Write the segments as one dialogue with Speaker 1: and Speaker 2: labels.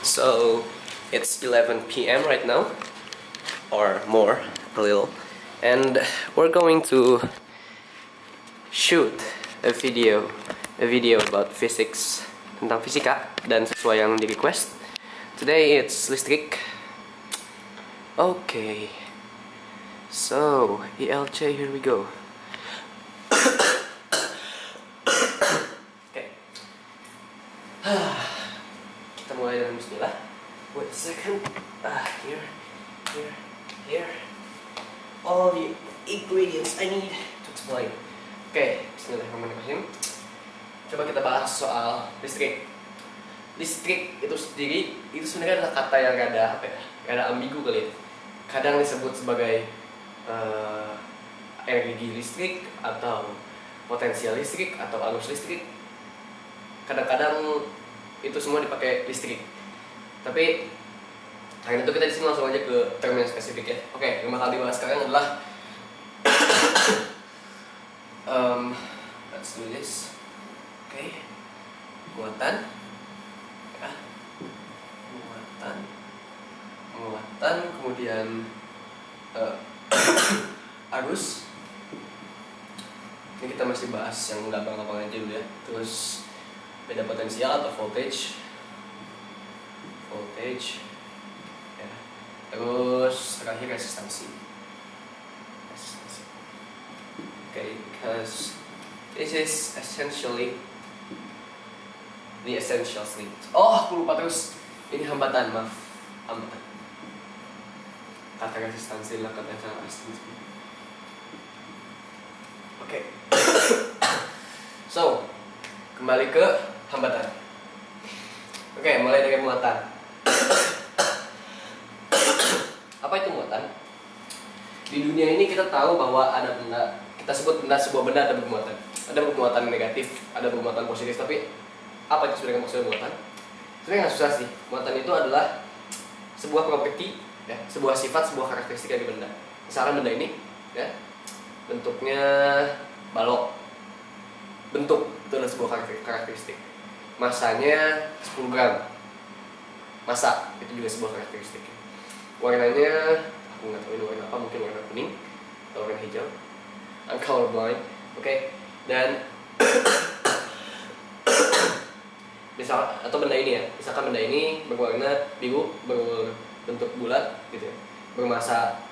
Speaker 1: So it's 11 p.m. right now, or more, a little, and we're going to shoot a video about physics, tentang fisika, dan sesuai yang di request. Today it's listrik. Okay, so ELJ, here we go. Kita mulai dengan bismillah. Wait a second. Here. All the ingredients I need to explain. Oke, bismillahirrahmanirrahim. Coba kita bahas soal listrik. Listrik itu sendiri, itu sebenarnya adalah kata yang rada ambigu kali ya. Kadang disebut sebagai energi listrik, atau potensial listrik, atau arus listrik. Kadang-kadang itu semua dipakai listrik. Tapi karena itu kita di sini langsung aja ke term yang spesifik ya. Oke, yang bakal dibahas sekarang adalah let's do this. Oke, muatan, ya. muatan, kemudian arus. Ini kita masih bahas yang gampang-gampang aja dulu ya. Terus beda potensial atau voltage, ya. Terus terakhir resistansi. Okay, because this is essentially the essential thing. Oh, aku lupa terus. Ini hambatan, maaf. Hambatan. Kata resistansi lah kata resistansi. Oke. So, kembali ke hambatan. Oke, mulai dari muatan. Apa itu muatan? Di dunia ini kita tahu bahwa ada benda, kita sebut sebuah benda ada bermuatan. Ada bermuatan negatif, ada bermuatan positif. Tapi apa itu sebenarnya maksudnya muatan? Sebenarnya nggak susah sih. Muatan itu adalah sebuah properti, ya, sebuah sifat, sebuah karakteristik dari benda. Misalkan benda ini, ya, bentuknya balok. Bentuk itu adalah sebuah karakteristik. Masanya 10 gram. Masa itu juga sebuah karakteristik. Warnanya aku nggak tahu ini warna apa, mungkin warna kuning atau warna hijau. I'm colorblind. Oke. Dan misal atau benda ini ya, misalkan benda ini berwarna biru, berbentuk bulat gitu ya, bermasa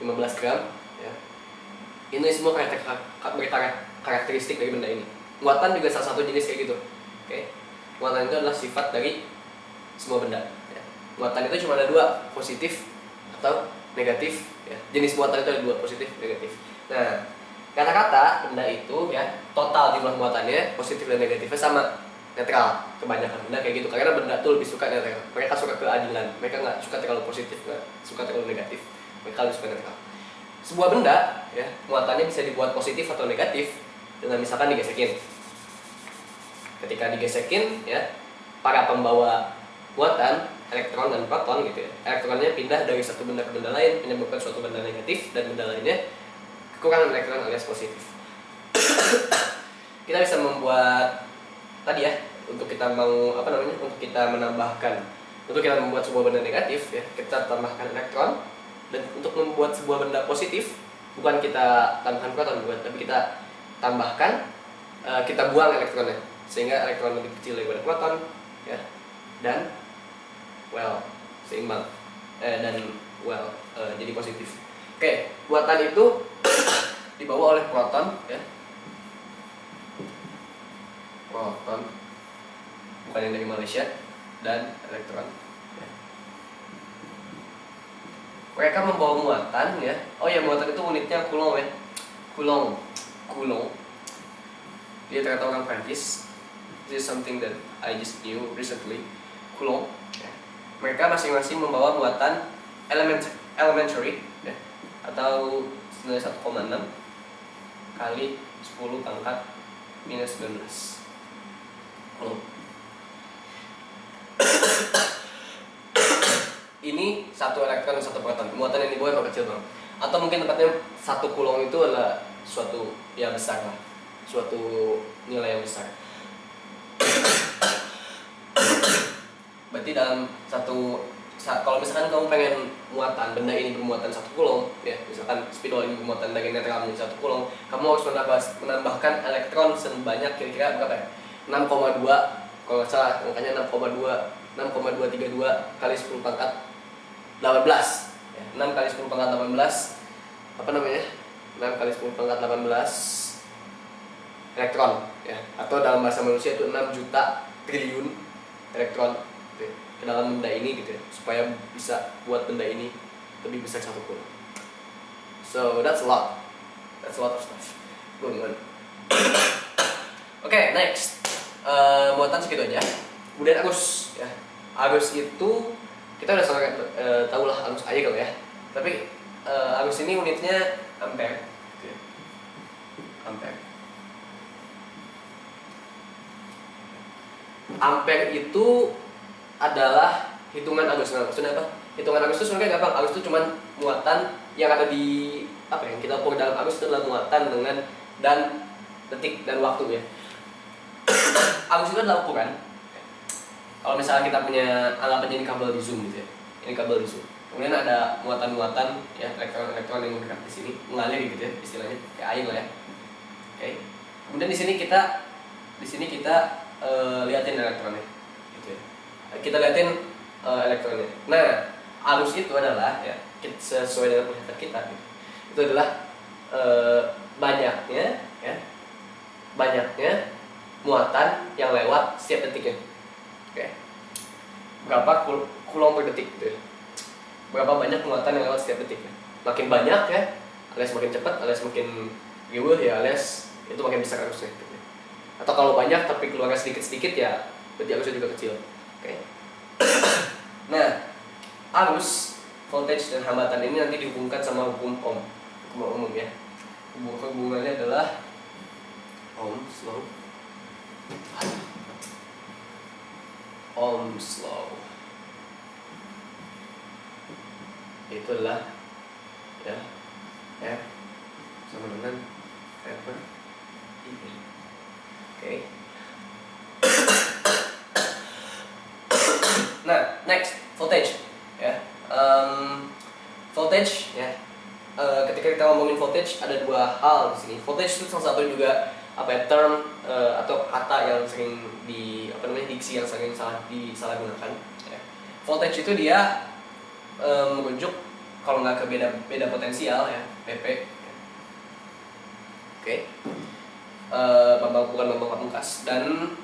Speaker 1: 15 gram ya. Ini semua karakteristik dari benda ini. Muatan juga salah satu jenis kayak gitu. Oke. Muatan itu adalah sifat dari semua benda ya. Muatan itu cuma ada dua, positif atau negatif ya. Jenis muatan itu ada dua, positif, negatif. Nah, kata-kata benda itu ya, total jumlah muatannya positif dan negatifnya sama, netral. Kebanyakan benda kayak gitu, karena benda tuh lebih suka netral. Mereka suka keadilan, mereka nggak suka terlalu positif, nggak suka terlalu negatif, mereka lebih suka netral. Sebuah benda ya, muatannya bisa dibuat positif atau negatif dengan misalkan digesekin. Ketika digesekin ya, para pembawa muatan, elektron dan proton gitu ya, elektronnya pindah dari satu benda ke benda lain, menyebabkan suatu benda negatif, dan benda lainnya kekurangan elektron alias positif. Kita bisa membuat tadi ya, untuk kita mau untuk kita menambahkan, untuk kita membuat sebuah benda negatif ya, kita tambahkan elektron. Dan untuk membuat sebuah benda positif, bukan kita tambahkan proton, tapi kita tambahkan, kita buang elektronnya, sehingga elektron lebih kecil daripada proton ya, dan seimbang jadi positif. Oke, muatan itu dibawa oleh proton ya, proton bukan yang dari Malaysia, dan elektron ya. Mereka membawa muatan ya. Oh ya, muatan itu unitnya coulomb ya. Coulomb. Dia ternyata orang Prancis. This is something that I just knew recently. Coulomb ya. Mereka masing-masing membawa muatan elementary ya, atau senilai 1,6 kali 10 pangkat minus 19 coulomb. Ini satu elektron dan satu proton. Muatan yang dibawa kecil banget. Atau mungkin tempatnya satu coulomb itu adalah suatu yang besar lah, suatu nilai yang besar. berarti dalam kalau misalkan kamu pengen muatan benda ini bermuatan 1 coulomb ya, misalkan spidol ini bermuatan dari netral menjadi 1 coulomb, kamu harus menambahkan elektron sebanyak kira-kira berapa ya? 6,2, kalau nggak salah angkanya 6,232 kali 10 pangkat 18 ya, 6 kali 10 pangkat 18 apa namanya, 6 kali 10 pangkat 18 elektron ya, atau dalam bahasa manusia itu 6 juta triliun elektron gitu ya, ke dalam benda ini gitu ya, supaya bisa buat benda ini lebih besar 1 coulomb. So that's a lot of stuff going on. Oke, next muatan segitu aja. Kemudian arus ya, arus itu kita udah sangat tahu lah arus air ya, tapi arus ini unitnya ampere gitu ya. Ampere itu adalah hitungan arus. Nah, maksudnya apa? Hitungan arus itu sebenarnya gampang. Arus itu cuma muatan yang ada di apa yang kita ukur dalam arus itu adalah muatan dengan dan detik dan waktu ya. Arus itu adalah ukuran. Kalau misalnya kita punya anggapan ini kabel di zoom gitu ya. Ini kabel di zoom. Kemudian ada muatan-muatan ya, elektron-elektron yang bergerak di sini, mengalir gitu ya istilahnya, kayak air lah ya. Oke. Kemudian di sini kita liatin elektronnya gitu ya. Kita liatin elektronnya. Nah, arus itu adalah ya sesuai dengan penglihatan kita gitu. Itu adalah banyaknya muatan yang lewat setiap detiknya. Oke. Berapa coulomb per detik gitu ya. Berapa banyak muatan yang lewat setiap detiknya. Makin banyak ya, alias makin cepat, alias makin riuh ya, alias itu makin besar arusnya gitu. Atau kalau banyak tapi keluarnya sedikit-sedikit ya berarti arusnya juga kecil. Oke. Nah, arus, voltage dan hambatan ini nanti dihubungkan sama hukum Ohm, hukum umum ya. Hubungannya adalah Ohm's law. Ohm's law. Itu adalah ya F sama dengan F per I. Oke. Nah, next voltage ya. Voltage ya. Ketika kita ngomongin voltage ada dua hal di sini. Voltage itu salah satu juga apa ya, term atau kata yang sering diksi yang sering disalahgunakan ya. Voltage itu dia merujuk kalau nggak ke beda potensial ya, PP. Oke. Bukan Bambang Pamungkas dan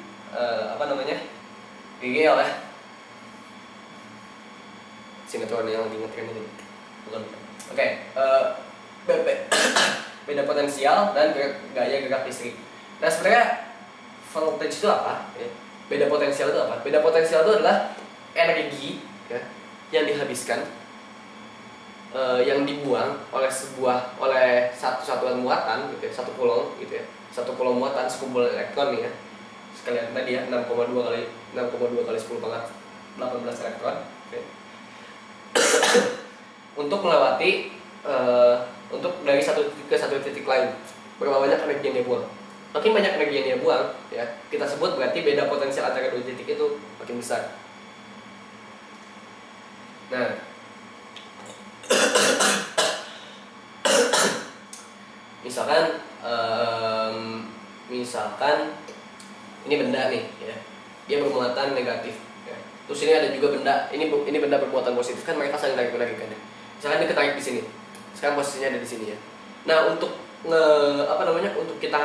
Speaker 1: GGL ya. Sinetron yang lagi ngetren ini. Bukan. Oke. BP. Beda potensial dan gaya gerak listrik. Nah, sebenarnya voltage itu apa? Ya. Beda potensial itu apa? Beda potensial itu adalah energi ya, yang dihabiskan, yang dibuang oleh satu satuan muatan gitu ya, 1 coulomb gitu ya. 1 coulomb muatan sekumpul elektron nih ya. Sekalian tadi ya 6,2 kali 10 pangkat 18 elektron. Okay. Untuk melewati untuk dari satu titik ke satu titik lain, berapa banyak energi yang dia buang. Makin banyak energi yang dia buang ya, kita sebut berarti beda potensial antara dua titik itu makin besar. Nah, misalkan ini benda nih ya, dia bermuatan negatif ya. Terus ini ada juga benda, ini benda bermuatan positif, kan mereka saling tarik-menarik kan ya. Misalkan dia ketarik di sini, sekarang posisinya ada di sini ya. Nah, untuk untuk kita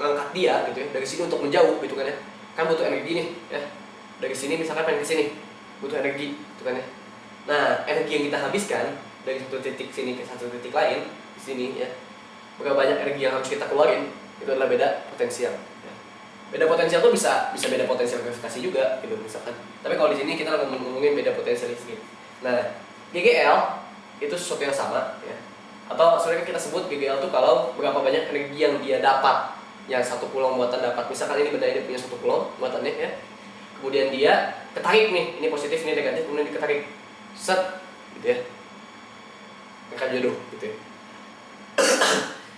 Speaker 1: ngangkat dia gitu ya dari sini untuk menjauh gitu kan ya, kan butuh energi nih ya. Dari sini misalkan pengen ke sini butuh energi gitu kan ya. Nah, energi yang kita habiskan dari satu titik sini ke satu titik lain di sini ya, berapa banyak energi yang harus kita keluarin, itu adalah beda potensial ya. Beda potensial tuh bisa beda potensial gravitasi juga gitu misalkan. Tapi kalau di sini kita ngomongin beda potensial listrik. Nah, GGL itu sesuatu yang sama ya. Atau sebenarnya kita sebut GGL itu kalau berapa banyak energi yang dia dapat, yang 1 coulomb muatan dapat. Misalkan ini benda ini punya 1 coulomb muatannya ya. Kemudian dia ketarik nih, ini positif, ini negatif, kemudian diketarik. Set gitu ya. Mereka jodoh gitu ya.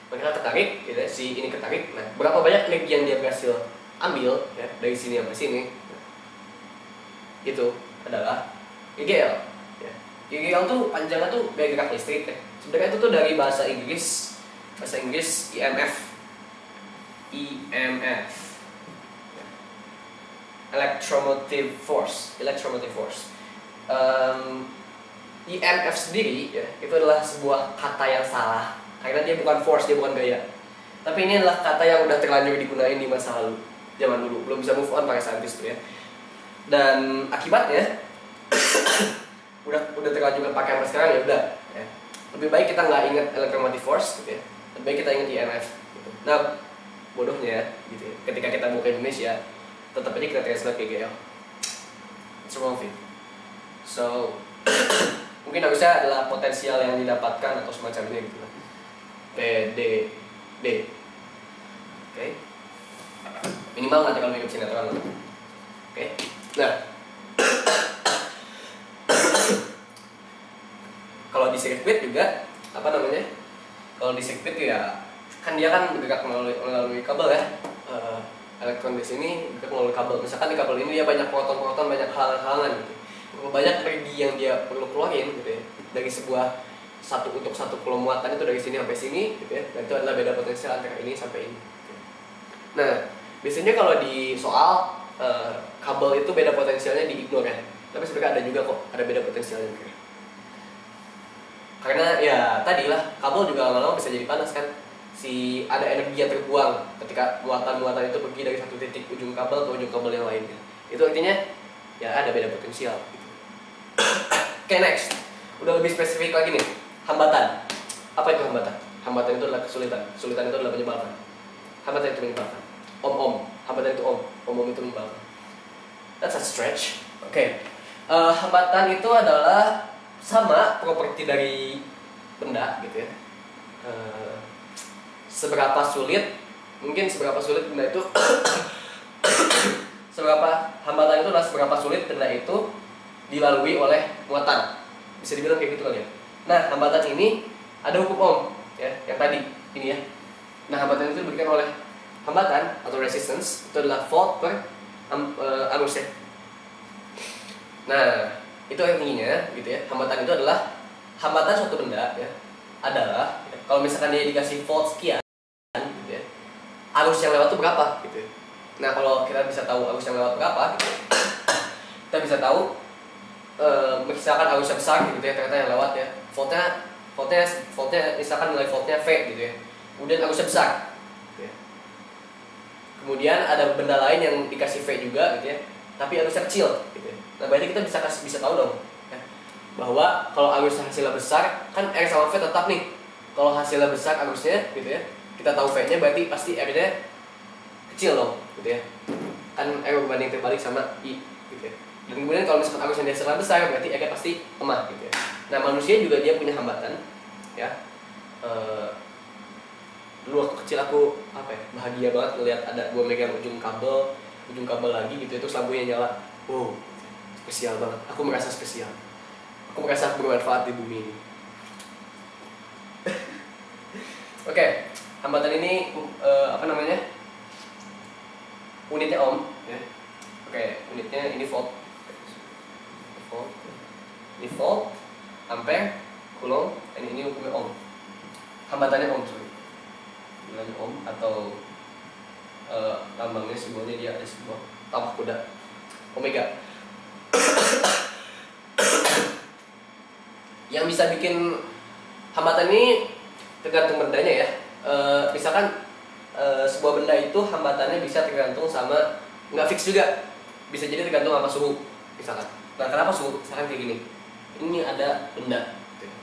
Speaker 1: Mereka ketarik gitu ya, si ini ketarik. Nah, berapa banyak energi yang dia berhasil ambil ya dari sini sampai sini. Itu adalah GGL. Ya. GGL tuh panjangnya tuh gaya gerak listrik. Ya. Sebenarnya itu tuh dari bahasa Inggris IMF. IMF. Ya. Electromotive force. IMF sendiri ya, itu adalah sebuah kata yang salah karena dia bukan force, dia bukan gaya. Tapi ini adalah kata yang udah terlanjur digunain di masa lalu, zaman dulu, belum bisa move on para saintis tuh ya. Dan akibatnya udah terlanjur pakai sampai sekarang ya udah. Ya. Lebih baik kita nggak ingat electromotive force gitu ya. Lebih baik kita ingat IMF. Gitu. Nah, bodohnya gitu ya. Ketika kita mau ke Indonesia, tetap aja kita translate GGL. It's a wrong thing. So mungkin harusnya adalah potensial yang didapatkan atau semacamnya gitu lah. PDD. Oke. Minimal nanti kalau mirip sinetron. Oke. Nah. Kalau di sirkuit juga apa namanya? Kalau di sirkuit ya kan dia kan bergerak melalui kabel ya. Elektron di sini bergerak melalui kabel. Misalkan di kabel ini dia banyak proton-proton, banyak halangan gitu. Banyak energi yang dia perlu keluarin gitu ya, dari sebuah untuk satu pulau muatan itu dari sini sampai sini gitu ya, dan itu adalah beda potensial antara ini sampai ini gitu. Nah biasanya kalau di soal kabel itu beda potensialnya diignore ya, tapi sebenarnya ada juga kok, ada beda potensialnya juga. Karena ya tadi lah, kabel juga lama-lama bisa jadi panas kan, ada energi yang terbuang ketika muatan-muatan itu pergi dari satu titik ujung kabel ke ujung kabel yang lainnya. Itu artinya ya ada beda potensial gitu. Oke, next. Udah lebih spesifik lagi nih. Hambatan. Apa itu hambatan? Hambatan itu adalah kesulitan. Kesulitan itu adalah menyebalkan. Hambatan itu menyebalkan. Om. Hambatan itu om. Om itu menyebalkan. That's a stretch. Oke. Hambatan itu adalah sama properti dari benda gitu ya. Seberapa sulit benda itu hambatan itu adalah seberapa sulit benda itu dilalui oleh muatan. Bisa dibilang kayak gitu kali ya. Nah, hambatan ini ada hukum Ohm ya, yang tadi ini ya. Nah, hambatan itu diberikan oleh hambatan atau resistance itu adalah volt per arus ya. Nah, itu artinya gitu ya. Hambatan itu adalah hambatan suatu benda ya. Adalah ya, kalau misalkan dia dikasih volt sekian gitu ya. Arus yang lewat itu berapa gitu ya. Nah, kalau kita bisa tahu arus yang lewat berapa gitu, kita bisa tahu misalkan arusnya besar gitu ya, ternyata yang lewat ya, voltnya misalkan nilai voltnya V gitu ya, kemudian arusnya besar gitu ya. Kemudian ada benda lain yang dikasih V juga gitu ya, tapi arusnya kecil gitu ya. Nah, berarti kita bisa tahu dong ya, bahwa kalau arusnya hasilnya besar kan R sama V tetap nih. Kalau hasilnya besar arusnya gitu ya, kita tahu V-nya, berarti pasti R-nya kecil dong gitu ya, kan R berbanding terbalik sama I gitu ya. Dan kemudian kalau misalkan arus yang dia besar berarti R-nya pasti lemah gitu ya. Nah, manusia juga dia punya hambatan ya. Dulu waktu kecil aku bahagia banget ngeliat ada gua megang ujung kabel lagi gitu, itu lampunya nyala. Wow, spesial banget. Aku merasa spesial. Aku merasa bermanfaat di bumi ini. Oke, hambatan ini unitnya ohm ya. Oke, unitnya ini volt. Ini volt, ampere, coulomb, dan ini hukumnya ohm. Hambatannya ohm, bilangnya ohm atau lambangnya, simbolnya dia ada sebuah tapak kuda, omega. Yang bisa bikin hambatan ini tergantung bendanya ya. Misalkan sebuah benda itu hambatannya bisa tergantung sama, nggak fix juga, bisa jadi tergantung sama suhu misalkan. Nah, kenapa suhu? Misalkan kayak gini, ini ada benda,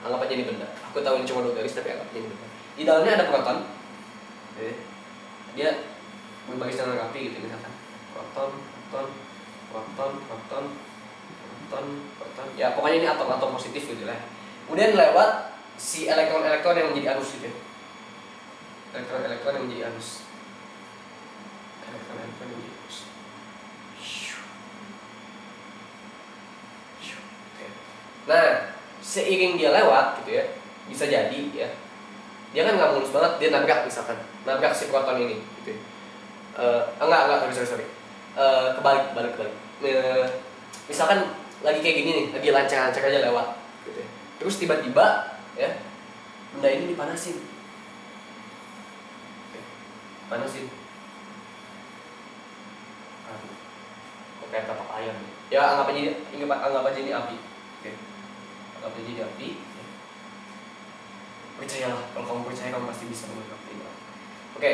Speaker 1: anggap aja ini benda. Aku tahu ini cuma 2 garis tapi anggap aja ini benda. Di dalamnya ada proton, dia berbaris dengan rapi gitu misalkan. Proton, ya pokoknya ini atom positif gitu lah. Kemudian lewat si elektron yang menjadi arus gitu. Elektron yang menjadi arus. Nah, seiring dia lewat gitu ya, bisa jadi ya, dia kan nggak mulus banget, dia nabrak misalkan, nabrak si proton ini gitu ya. Enggak, sorry. Kebalik. Misalkan lagi kayak gini nih, lagi lancar-lancar aja lewat gitu ya. Terus tiba-tiba ya benda ini dipanasin. Oke. Panasin. Aduh. Kok kayak tapak ayam nih. Ya anggap aja ini api. Oke. Anggap aja ini api. Percayalah, kalau kamu percaya kamu pasti bisa menangkap ini. Oke.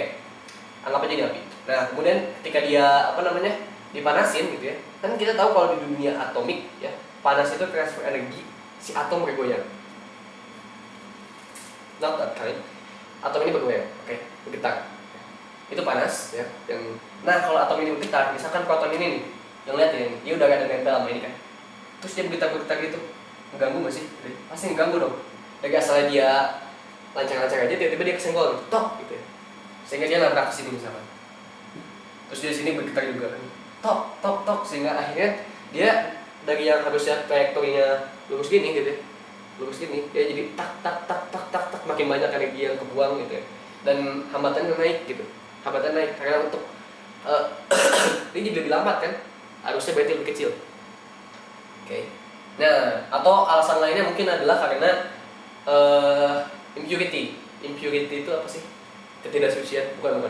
Speaker 1: Anggap aja ini api. Nah, kemudian ketika dia dipanasin gitu ya. Kan kita tahu kalau di dunia atomik ya, panas itu transfer energi, si atom bergoyang. Not that kind. Atom ini bergoyang, oke, bergetar. Itu panas ya. Nah, kalau atom ini bergetar, misalkan proton ini nih, yang lihat ya, dia udah gak ada nempel sama ini kan. Terus dia bergetar gitu, mengganggu nggak sih? Pasti mengganggu dong. Dari asalnya dia lancar-lancar aja, tiba-tiba dia kesenggol gitu, tok gitu ya. Sehingga dia nabrak ke sini misalkan. Terus dia sini bergetar juga kan. Tok, sehingga akhirnya dia dari yang harusnya trajektorinya lurus gini gitu ya, dia jadi tak makin banyak energi yang kebuang gitu ya, dan hambatannya naik gitu, karena untuk dia jadi lebih lambat kan, harusnya berarti lebih kecil. Oke. Nah, atau alasan lainnya mungkin adalah karena impurity itu apa sih? Ketidaksucian, bukan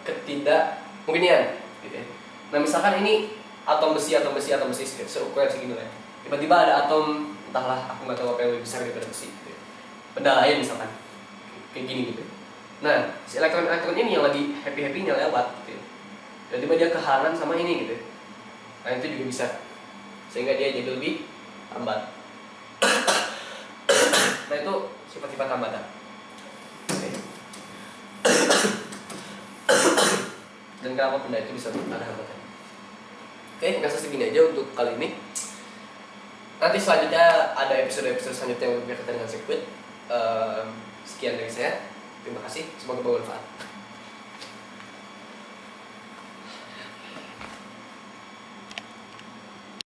Speaker 1: ketidakmurnian gitu ya. Nah, misalkan ini atom besi seukuran segini lah ya. Tiba-tiba ada atom, entahlah aku nggak tahu apa yang lebih besar daripada besi gitu ya. Benda lain misalkan kayak gini gitu. Nah, si elektron ini yang lagi happy-happynya lewat gitu ya. Tiba-tiba dia kehalangan sama ini gitu ya. Nah, itu juga bisa, sehingga dia jadi lebih lambat. Nah, itu sifat-sifat hambatan. Oke. Dan kenapa benda itu bisa ada hambatan? Oke, nggak segini aja untuk kali ini. Nanti selanjutnya ada episode-episode selanjutnya yang berkaitan dengan sirkuit. Sekian dari saya. Terima kasih. Semoga bermanfaat.